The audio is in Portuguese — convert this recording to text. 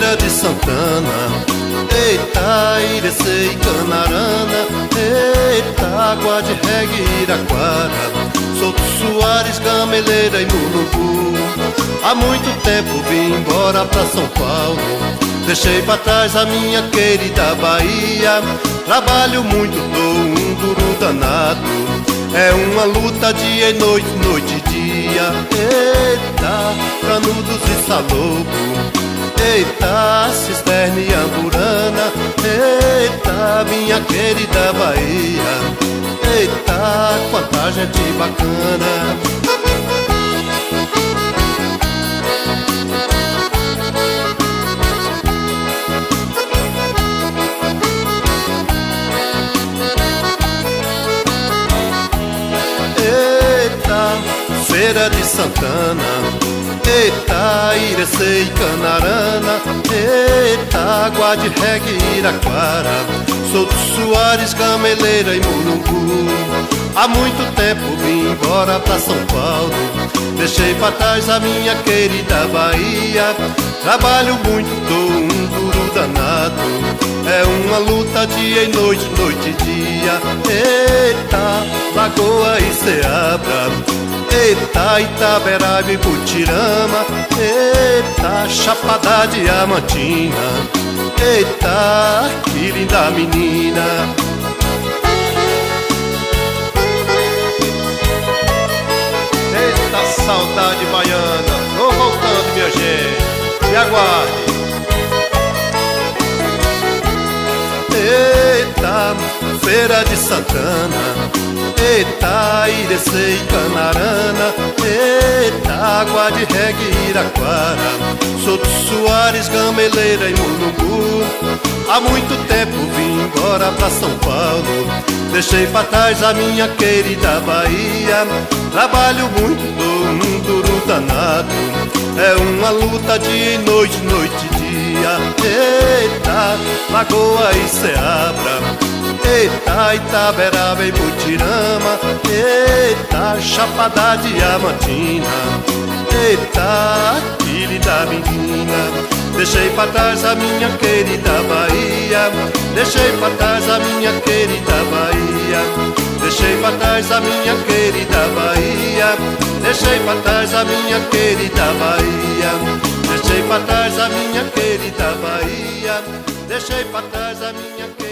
Feira de Santana, eita, Irecê e Canarana, eita, Água de Regue, Iraquara, Souto Soares, Gameleira e Mulungu. Há muito tempo vim embora pra São Paulo, deixei pra trás a minha querida Bahia. Trabalho muito, dou um duro danado, é uma luta dia e noite, noite e dia. Eita, Canudos e Salobo, eita, Cisterna e Amburana, eita, minha querida Bahia, eita, quanta gente bacana. Feira de Santana, eita, Irecê e Canarana, eita, Água de Regue, Iraquara, Souto Soares, Gameleira e Mulungu. Há muito tempo vim embora pra São Paulo, deixei pra trás a minha querida Bahia. Trabalho muito, dou um duro danado, é uma luta dia e noite, noite e dia. Eita, Lagoa e Ceabra, eita, Itaberaba e Butirama, eita, Chapada Diamantina, eita, que linda menina. Eita, saudade baiana, tô voltando, minha gente, me aguarde. Eita, Feira de Santana, eita, Irecê e Canarana, eita, Água de Regue, Iraquara, Souto Soares, Gameleira e Mulungu. Há muito tempo vim embora pra São Paulo, deixei pra trás a minha querida Bahia. Trabalho muito, dou um duro danado, é uma luta dia e noite, noite e dia. Eita, Lagoa e Ceabra, eita, Itaberaba e Butirama, eita, Chapada Diamantina, eita, que linda menina. Deixei pra trás a minha querida Bahia, deixei pra trás a minha querida Bahia, deixei pra trás a minha querida Bahia, deixei pra trás a minha querida Bahia, deixei pra trás a minha querida Bahia, deixei pra trás a minha querida